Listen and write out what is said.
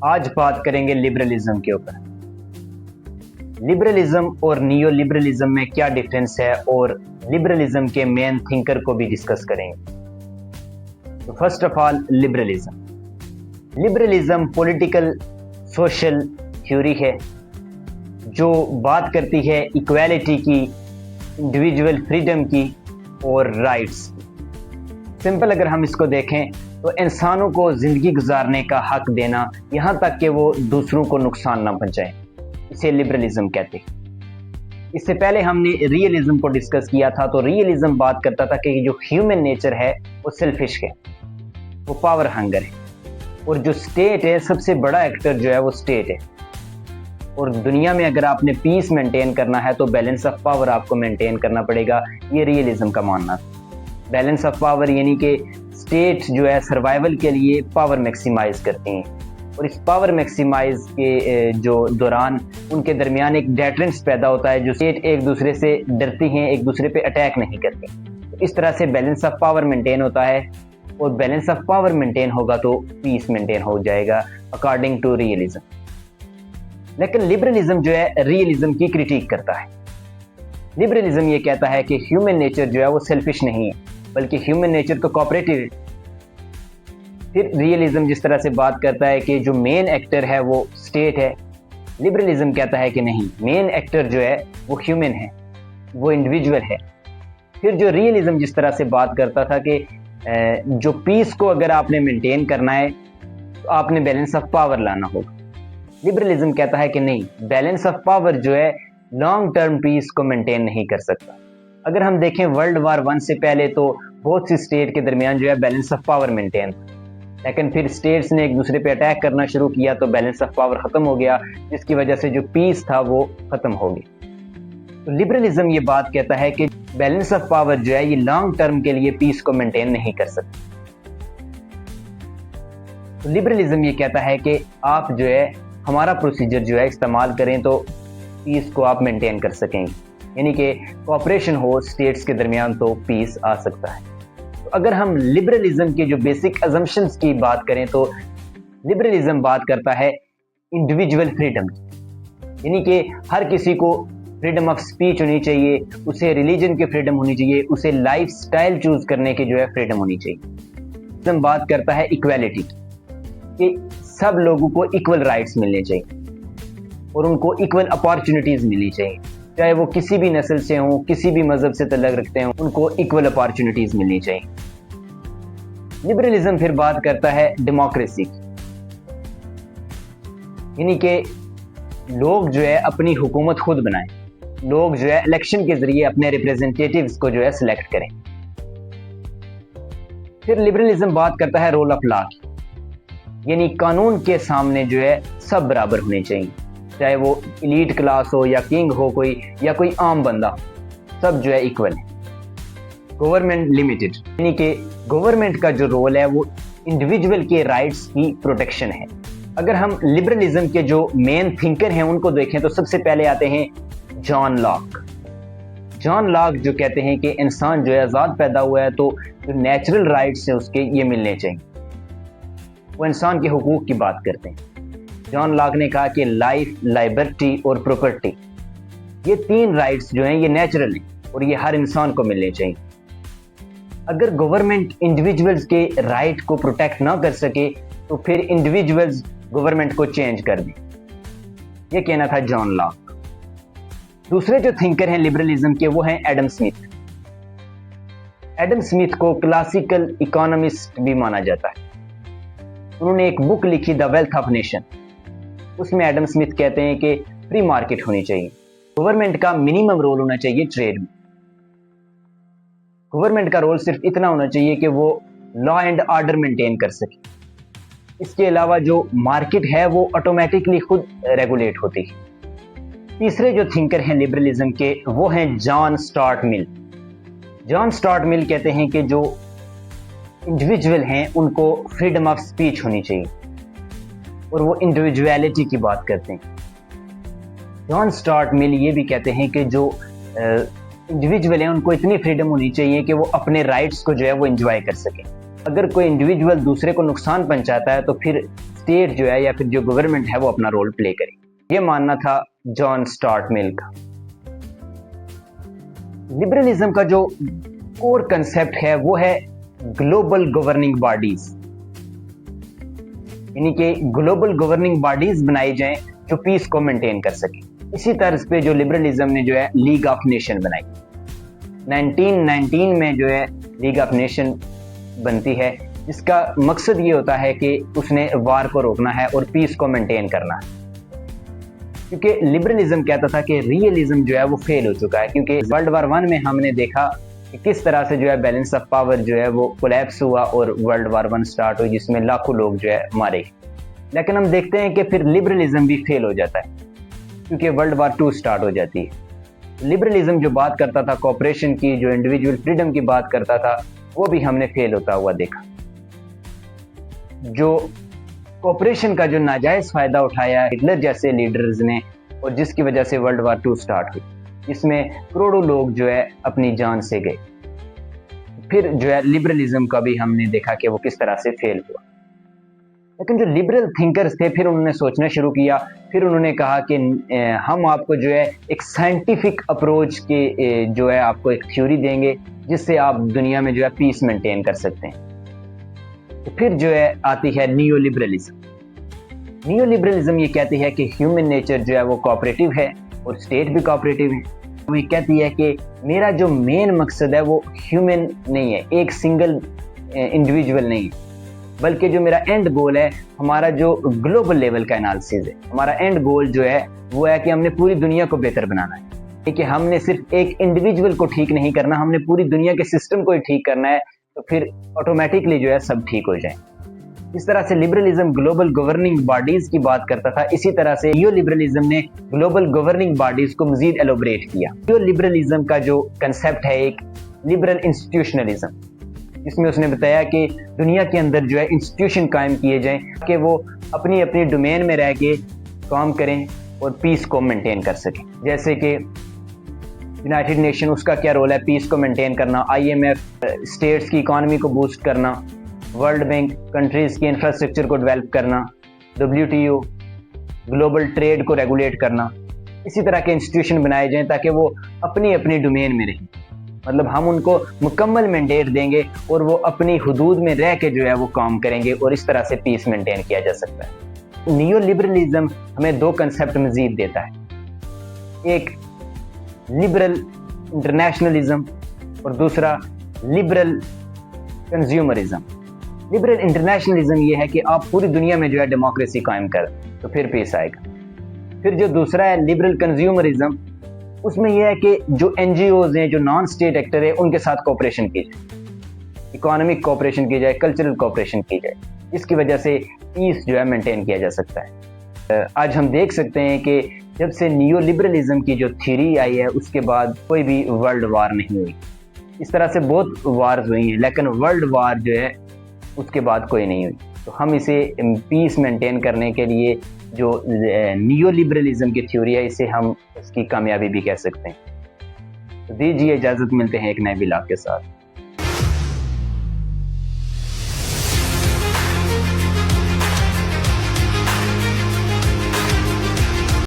आज बात करेंगे लिबरलिज्म के ऊपर। लिबरलिज्म और नियो लिबरलिज्म में क्या डिफरेंस है और लिबरलिज्म के मेन थिंकर को भी डिस्कस करेंगे। तो first of all liberalism political social theory है जो बात करती है इक्वालिटी की, इंडिविजुअल फ्रीडम की और राइट्स की। सिंपल अगर हम इसको देखें तो इंसानों को ज़िंदगी गुजारने का हक देना, यहाँ तक कि वो दूसरों को नुकसान ना पहुँचाएं, इसे लिबरलिज्म कहते हैं। इससे पहले हमने रियलिज्म को डिस्कस किया था। तो रियलिज्म बात करता था कि जो ह्यूमन नेचर है वो सेल्फिश है, वो पावर हंगर है, और जो स्टेट है, सबसे बड़ा एक्टर जो है वो स्टेट है। और दुनिया में अगर आपने पीस मेंटेन करना है तो बैलेंस ऑफ पावर आपको मेंटेन करना पड़ेगा, ये रियलिज्म का मानना था। बैलेंस ऑफ पावर यानी कि स्टेट जो है सर्वाइवल के लिए पावर मैक्सिमाइज करती हैं, और इस पावर मैक्सिमाइज के जो दौरान उनके दरमियान एक डेटरेंस पैदा होता है, जो स्टेट एक दूसरे से डरती हैं, एक दूसरे पे अटैक नहीं करती। तो इस तरह से बैलेंस ऑफ पावर मेंटेन होता है, और बैलेंस ऑफ पावर मेंटेन होगा तो पीस मेंटेन हो जाएगा अकॉर्डिंग टू रियलिज्म। लेकिन लिबरलिज्म जो है रियलिज्म की क्रिटिक करता है। लिबरलिज्म ये कहता है कि ह्यूमन नेचर जो है वो सेल्फिश नहीं है, बल्कि ह्यूमन नेचर तो कोऑपरेटिव है। फिर रियलिज्म जिस तरह से बात करता है कि जो मेन एक्टर है वो स्टेट है, लिबरलिज्म कहता है कि नहीं, मेन एक्टर जो है वो ह्यूमन है, वो इंडिविजुअल है। फिर जो रियलिज्म जिस तरह से बात करता था कि जो पीस को अगर आपने मेंटेन करना है तो आपने बैलेंस ऑफ पावर लाना होगा। लिबरलिज्म कहता है कि नहीं, बैलेंस ऑफ पावर जो है लॉन्ग टर्म पीस को मेंटेन नहीं कर सकता। अगर हम देखें वर्ल्ड वार 1 से पहले तो बहुत सी स्टेट के दरमियान जो है बैलेंस ऑफ पावर मेंटेन था, लेकिन फिर स्टेट्स ने एक दूसरे पे अटैक करना शुरू किया तो बैलेंस ऑफ पावर खत्म हो गया, जिसकी वजह से जो पीस था वो खत्म हो गया। तो लिबरलिज्म ये बात कहता है कि बैलेंस ऑफ पावर जो है ये लॉन्ग टर्म के लिए पीस को मेंटेन नहीं कर सकता। तो लिबरलिज्म ये कहता है कि आप जो है हमारा प्रोसीजर जो है इस्तेमाल करें तो पीस को आप मेंटेन कर सकेंगे, यानी कि कोऑपरेशन हो स्टेट्स के दरमियान तो पीस आ सकता है। तो अगर हम लिबरलिज्म के जो बेसिक अजम्पशंस की बात करें तो लिबरलिज्म बात करता है इंडिविजुअल फ्रीडम, यानी कि हर किसी को फ्रीडम ऑफ स्पीच होनी चाहिए, उसे रिलीजन की फ्रीडम होनी चाहिए, उसे लाइफ स्टाइल चूज करने की जो है फ्रीडम होनी चाहिए। हम बात करता है इक्वालिटी कि सब लोगों को इक्वल राइट्स मिलने चाहिए और उनको इक्वल अपॉर्चुनिटीज मिलनी चाहिए, चाहे वो किसी भी नस्ल से हों, किसी भी मजहब से तल्लुक रखते हों, उनको इक्वल अपॉर्चुनिटीज मिलनी चाहिए। लिबरलिज्म फिर बात करता है डेमोक्रेसी की, यानी कि लोग जो है अपनी हुकूमत खुद बनाएं, लोग जो है इलेक्शन के जरिए अपने रिप्रेजेंटेटिव्स को जो है सिलेक्ट करें। फिर लिबरलिज्म बात करता है रोल ऑफ लॉ की, यानी कानून के सामने जो है सब बराबर होने चाहिए, चाहे वो एलीट क्लास हो या किंग हो कोई, या कोई आम बंदा, सब जो है इक्वल है। गवर्नमेंट लिमिटेड, यानी कि गवर्नमेंट का जो रोल है वो इंडिविजुअल के राइट्स की प्रोटेक्शन है। अगर हम लिबरलिज्म के जो मेन थिंकर हैं उनको देखें तो सबसे पहले आते हैं जॉन लॉक। जॉन लॉक जो कहते हैं कि इंसान जो है आज़ाद पैदा हुआ है तो जो नेचुरल राइट्स हैं उसके ये मिलने चाहिए, वो इंसान के हुकूक की बात करते हैं। जॉन लॉक ने कहा कि लाइफ, लिबर्टी और प्रॉपर्टी, ये 3 राइट्स जो हैं ये नेचुरल हैं और ये हर इंसान को मिलने चाहिए। अगर गवर्नमेंट इंडिविजुअल्स के राइट को प्रोटेक्ट ना कर सके तो फिर इंडिविजुअल्स गवर्नमेंट को चेंज कर दें, ये कहना था जॉन लॉक। दूसरे जो थिंकर हैं लिबरलिज्म के वो हैं एडम स्मिथ। एडम स्मिथ को क्लासिकल इकोनॉमिस्ट भी माना जाता है। उन्होंने एक बुक लिखी द वेल्थ ऑफ नेशन, उसमें एडम स्मिथ कहते हैं कि फ्री मार्केट होनी चाहिए, गवर्नमेंट का मिनिमम रोल होना चाहिए ट्रेड में। गवर्नमेंट का रोल सिर्फ इतना होना चाहिए कि वो लॉ एंड ऑर्डर मेंटेन कर सके, इसके अलावा जो मार्केट है वो ऑटोमेटिकली खुद रेगुलेट होती है। तीसरे जो थिंकर हैं लिबरलिज्म के वो हैं John Stuart Mill. John Stuart Mill कहते हैं कि जो इंडिविजुअल हैं उनको फ्रीडम ऑफ स्पीच होनी चाहिए और वो इंडिविजुअलिटी की बात करते हैं। जॉन स्टुअर्ट मिल ये भी कहते हैं कि जो इंडिविजुअल हैं उनको इतनी फ्रीडम होनी चाहिए कि वो अपने राइट्स को जो है वो एंजॉय कर सकें। अगर कोई इंडिविजुअल दूसरे को नुकसान पहुंचाता है तो फिर स्टेट जो है या फिर जो गवर्नमेंट है वो अपना रोल प्ले करे। ये मानना था जॉन स्टार्ट मिल का। लिबरलिज्म का जो कोर कंसेप्ट है वो है ग्लोबल गवर्निंग बॉडीज, यानी कि ग्लोबल गवर्निंग बॉडीज बनाई जाएं जो पीस को मेंटेन कर सके। इसी तर्ज पे जो लिबरलिज्म ने जो है लीग ऑफ नेशन बनाई, 1919 में जो है लीग ऑफ नेशन बनती है, जिसका मकसद ये होता है कि उसने वार को रोकना है और पीस को मेंटेन करना है। क्योंकि लिबरलिज्म कहता था कि रियलिज्म जो है वो फेल हो चुका है, क्योंकि वर्ल्ड वार 1 में हमने देखा कि किस तरह से जो है बैलेंस ऑफ पावर जो है वो कोलैप्स हुआ और वर्ल्ड वार 1 स्टार्ट हुई, जिसमें लाखों लोग जो है मारे। लेकिन हम देखते हैं कि फिर लिबरलिज्म भी फेल हो जाता है, क्योंकि वर्ल्ड वार 2 स्टार्ट हो जाती है। लिबरलिज्म जो बात करता था कॉपरेशन की, जो इंडिविजुअल फ्रीडम की बात करता था, वो भी हमने फेल होता हुआ देखा। जो कॉपरेशन का जो नाजायज फायदा उठाया हिटलर जैसे लीडर्स ने, और जिसकी वजह से वर्ल्ड वार 2 स्टार्ट हुई, जिसमें करोड़ों लोग जो है अपनी जान से गए। फिर जो है लिबरलिज्म का भी हमने देखा कि वो किस तरह से फेल हुआ। लेकिन जो लिबरल थिंकर्स थे फिर उन्होंने सोचना शुरू किया। फिर उन्होंने कहा कि हम आपको जो है एक साइंटिफिक अप्रोच के जो है आपको एक थ्योरी देंगे जिससे आप दुनिया में जो है पीस मेंटेन कर सकते हैं। तो फिर जो है आती है नियो लिबरलिज्म। नियो लिबरलिज्म ये कहती है कि ह्यूमन नेचर जो है वो कोऑपरेटिव है और स्टेट भी कोऑपरेटिव है। वो ये कहती है कि मेरा जो मेन मकसद है वो ह्यूमन नहीं है, एक सिंगल इंडिविजुअल नहीं है, बल्कि जो मेरा एंड गोल है, हमारा जो ग्लोबल लेवल का एनालिसिस है, हमारा एंड गोल जो है वो है कि हमने पूरी दुनिया को बेहतर बनाना है। कि हमने सिर्फ एक इंडिविजुअल को ठीक नहीं करना, हमने पूरी दुनिया के सिस्टम को ही ठीक करना है, तो फिर ऑटोमेटिकली जो है सब ठीक हो जाए। इस तरह से लिबरलिज्म ग्लोबल गवर्निंग बॉडीज की बात करता था। इसी तरह से नियो लिबरलिज्म ने ग्लोबल गवर्निंग बॉडीज को मजीद एलोबरेट किया। नियो लिबरलिज्म का जो कंसेप्ट है एक लिबरल इंस्टीट्यूशनलिज्म, जिसमें उसने बताया कि दुनिया के अंदर जो है इंस्टीट्यूशन कायम किए जाएं कि वो अपनी अपनी डोमेन में रह के काम करें और पीस को मेंटेन कर सकें। जैसे कि यूनाइटेड नेशन, उसका क्या रोल है पीस को मेंटेन करना, IMF स्टेट्स की इकॉनमी को बूस्ट करना, वर्ल्ड बैंक कंट्रीज की इंफ्रास्ट्रक्चर को डेवलप करना, WTO ग्लोबल ट्रेड को रेगुलेट करना। इसी तरह के इंस्टीट्यूशन बनाए जाएं ताकि वो अपनी अपनी डोमेन में रहें, मतलब हम उनको मुकम्मल मैंडेट देंगे और वो अपनी हुदूद में रह के जो है वो काम करेंगे और इस तरह से पीस मेंटेन किया जा सकता है। नियो लिबरलिज्म हमें 2 कंसेप्ट मजीद देता है, एक लिबरल इंटरनेशनलिज्म और दूसरा लिबरल कंज्यूमरिज्म। लिबरल इंटरनेशनलिज्म ये है कि आप पूरी दुनिया में जो है डेमोक्रेसी कायम करें तो फिर पीस आएगा। फिर जो दूसरा है लिबरल कंज्यूमरिज्म, उसमें यह है कि जो NGOs हैं, जो नॉन स्टेट एक्टर है, उनके साथ कोऑपरेशन की जाए, इकोनॉमिक कोऑपरेशन की जाए, कल्चरल कोऑपरेशन की जाए। इसकी वजह से पीस जो है मेंटेन किया जा सकता है। आज हम देख सकते हैं कि जब से नियो लिबरलिज्म की जो थ्योरी आई है उसके बाद कोई भी वर्ल्ड वार नहीं हुई। इस तरह से बहुत वार्स हुई हैं, लेकिन वर्ल्ड वार जो है उसके बाद कोई नहीं हुई। तो हम इसे पीस मेंटेन करने के लिए जो नियो लिबरलिज्म की थ्योरी है, इसे हम इसकी कामयाबी भी कह सकते हैं। तो दीजिए इजाज़त, मिलते हैं एक नए व्लॉग के साथ।